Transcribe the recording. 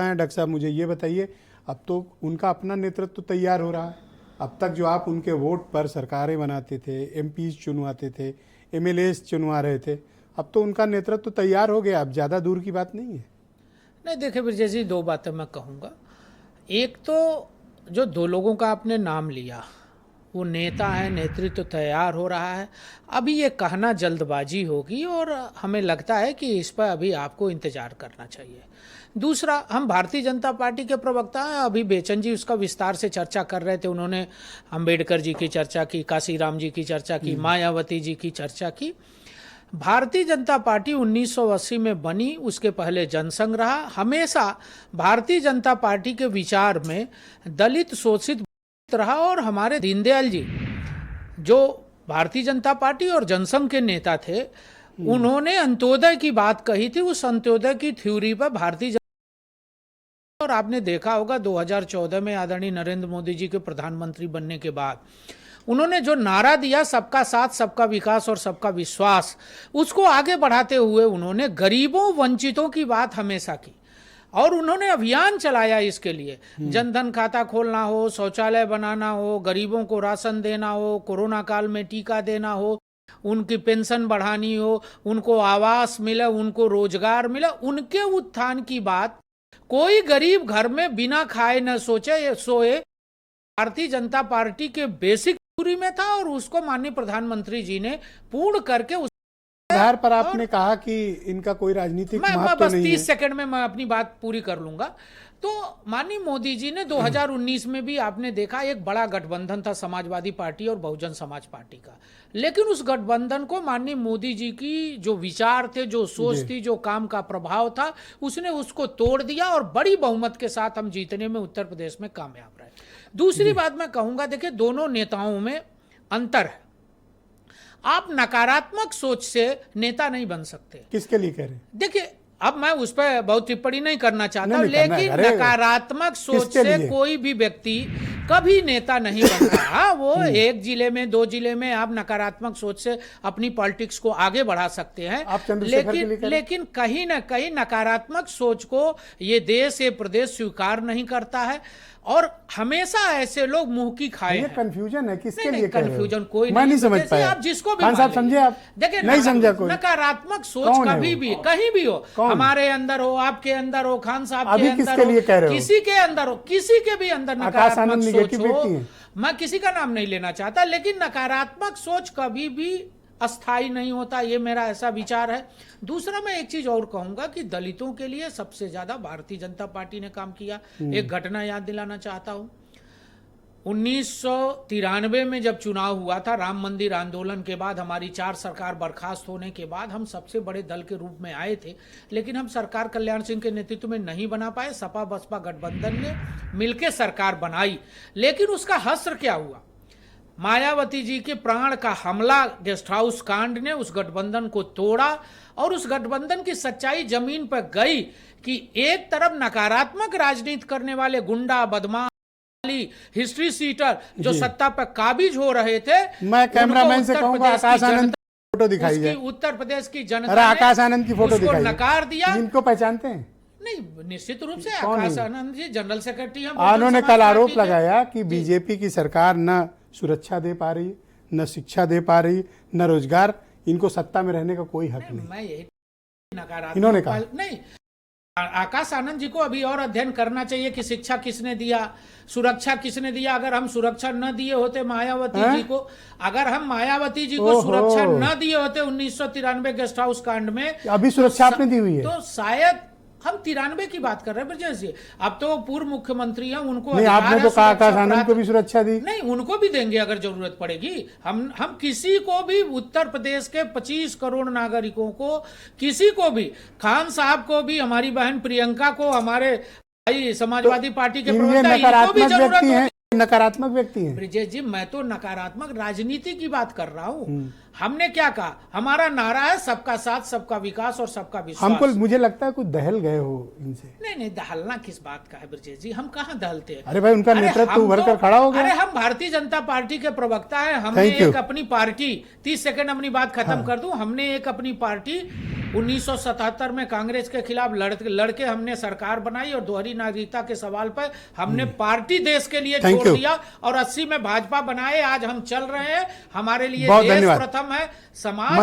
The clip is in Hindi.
हैं डॉक्टर साहब, मुझे ये बताइए, अब तो उनका अपना नेतृत्व तैयार हो रहा है। अब तक जो आप उनके वोट पर सरकारें बनाते थे, एमपीज चुनवाते थे, एमएलएस चुनवा रहे थे, अब तो उनका नेतृत्व तैयार हो गया, अब ज़्यादा दूर की बात नहीं है। नहीं, देखिए ब्रजेश जी, दो बातें मैं कहूँगा। एक तो जो दो लोगों का आपने नाम लिया, वो नेता है, नेतृत्व तो तैयार हो रहा है। अभी ये कहना जल्दबाजी होगी और हमें लगता है कि इस पर अभी आपको इंतजार करना चाहिए। दूसरा, हम भारतीय जनता पार्टी के प्रवक्ता हैं, अभी बेचन जी उसका विस्तार से चर्चा कर रहे थे। उन्होंने अंबेडकर जी की चर्चा की, काशीराम जी की चर्चा की, मायावती जी की चर्चा की। भारतीय जनता पार्टी 1980 में बनी, उसके पहले जनसंघ रहा। हमेशा भारतीय जनता पार्टी के विचार में दलित शोषित रहा और हमारे दीनदयाल जी जो भारतीय जनता पार्टी और जनसंघ के नेता थे, उन्होंने अंत्योदय की बात कही थी। उस अंत्योदय की थ्योरी पर भारतीय जनता, और आपने देखा होगा 2014 में आदरणीय नरेंद्र मोदी जी के प्रधानमंत्री बनने के बाद उन्होंने जो नारा दिया, सबका साथ, सबका विकास और सबका विश्वास, उसको आगे बढ़ाते हुए उन्होंने गरीबों वंचितों की बात हमेशा की और उन्होंने अभियान चलाया इसके लिए। जनधन खाता खोलना हो, शौचालय बनाना हो, गरीबों को राशन देना हो, कोरोना काल में टीका देना हो, उनकी पेंशन बढ़ानी हो, उनको आवास मिले, उनको रोजगार मिले, उनके उत्थान की बात। कोई गरीब घर में बिना खाए न सोए भारतीय जनता पार्टी के बेसिक पूरी में था और उसको माननीय प्रधानमंत्री जी ने पूर्ण करके उस आधार पर आपने कहा कि इनका कोई राजनीतिक महत्व बस नहीं है। 30 सेकंड में मैं अपनी बात पूरी कर लूंगा। तो माननीय मोदी जी ने 2019 में भी आपने देखा, एक बड़ा गठबंधन था समाजवादी पार्टी और बहुजन समाज पार्टी का, लेकिन उस गठबंधन को माननीय मोदी जी की जो विचार थे, जो सोच थी, जो काम का प्रभाव था, उसने उसको तोड़ दिया और बड़ी बहुमत के साथ हम जीतने में उत्तर प्रदेश में कामयाब रहे। दूसरी बात मैं कहूंगा, देखिए दोनों नेताओं में अंतर है। आप नकारात्मक सोच से नेता नहीं बन सकते। किसके लिए कह रहे हैं? देखिए, अब मैं उस पर बहुत टिप्पणी नहीं करना चाहता, लेकिन नकारात्मक सोच से कोई भी व्यक्ति कभी नेता नहीं बनता। हाँ, वो एक जिले में, दो जिले में आप नकारात्मक सोच से अपनी पॉलिटिक्स को आगे बढ़ा सकते हैं, लेकिन कहीं ना कहीं नकारात्मक सोच को ये देश, ये प्रदेश स्वीकार नहीं करता है और हमेशा ऐसे लोग मुंह की खाए हैं। कंफ्यूजन है, किसके लिए कंफ्यूजन कोई नहीं समझ पाया। आप जिसको भी खान साहब समझे, आप देखिए, नहीं समझा कोई। नकारात्मक सोच कभी भी कहीं भी हो, हमारे अंदर हो, आपके अंदर हो, खान साहब के अंदर हो, किसी के अंदर हो, किसी के भी अंदर नकारात्मक सोच हो, मैं किसी का नाम नहीं लेना चाहता, लेकिन नकारात्मक सोच कभी भी अस्थाई नहीं होता, ये मेरा ऐसा विचार है। दूसरा, मैं एक चीज और कहूंगा कि दलितों के लिए सबसे ज्यादा भारतीय जनता पार्टी ने काम किया। एक घटना याद दिलाना चाहता हूं, 1993 में जब चुनाव हुआ था, राम मंदिर आंदोलन के बाद हमारी 4 सरकार बर्खास्त होने के बाद हम सबसे बड़े दल के रूप में आए थे, लेकिन हम सरकार कल्याण सिंह के नेतृत्व में नहीं बना पाए। सपा बसपा गठबंधन ने मिलकर सरकार बनाई, लेकिन उसका हश्र क्या हुआ? मायावती जी के प्राण का हमला, गेस्ट हाउस कांड ने उस गठबंधन को तोड़ा और उस गठबंधन की सच्चाई जमीन पर गई कि एक तरफ नकारात्मक राजनीति करने वाले गुंडा, बदमाश, हिस्ट्री सीटर जो सत्ता पर काबिज हो रहे थे, मैं कैमरामैन से कहूंगा आकाश आनंद की फोटो दिखाई है। उत्तर प्रदेश की जनता ने आकाश आनंद की फोटो दिखाई, नकार दिया। इनको पहचानते हैं? नहीं, निश्चित रूप से आकाश आनंद जी जनरल सेक्रेटरी हैं। उन्होंने कल आरोप लगाया कि बीजेपी की सरकार न सुरक्षा दे पा रही, न शिक्षा दे पा रही, न रोजगार, इनको सत्ता में रहने का कोई हक नहीं। मैं यही नकारात्मक इन्होंने कहा नहीं, आकाश आनंद जी को अभी और अध्ययन करना चाहिए कि शिक्षा किसने दिया, सुरक्षा किसने दिया। अगर हम सुरक्षा न दिए होते मायावती जी को, अगर हम मायावती जी को सुरक्षा न दिए होते 1993 गेस्ट हाउस कांड में, अभी सुरक्षा आपने दी हुई है, तो शायद हम 93 की बात कर रहे हैं ब्रजेश जी। अब तो पूर्व मुख्यमंत्री हैं, उनको नहीं, आपने तो कहा आकाश आनंद को भी सुरक्षा दी। नहीं, उनको भी देंगे अगर जरूरत पड़ेगी। हम किसी को भी, उत्तर प्रदेश के 25 करोड़ नागरिकों को, किसी को भी, खान साहब को भी, हमारी बहन प्रियंका को, हमारे भाई समाजवादी पार्टी के प्रवक्ता, इनको भी जरूरत है। नकारात्मक व्यक्ति हैं ब्रिजेश जी, मैं तो नकारात्मक राजनीति की बात कर रहा हूँ। हमने क्या कहा? हमारा नारा है सबका साथ, सबका विकास और सबका विश्वास। हमको मुझे लगता है कुछ दहल गए हो इनसे। नहीं, दहलना किस बात का है ब्रिजेश जी? हम कहाँ दहलते हैं? अरे भाई, उनका नेतृत्व उभर कर खड़ा हो गया। अरे हम भारतीय जनता पार्टी के प्रवक्ता हैं। हमने एक अपनी पार्टी, 30 सेकंड अपनी बात खत्म कर दूं, हमने एक अपनी पार्टी 1977 में कांग्रेस के खिलाफ लड़के हमने सरकार बनाई और दोहरी नागरिकता के सवाल पर हमने पार्टी देश के लिए छोड़ दिया और 80 में भाजपा बनाए। आज हम चल रहे हैं, हमारे लिए देश प्रथम है, समाज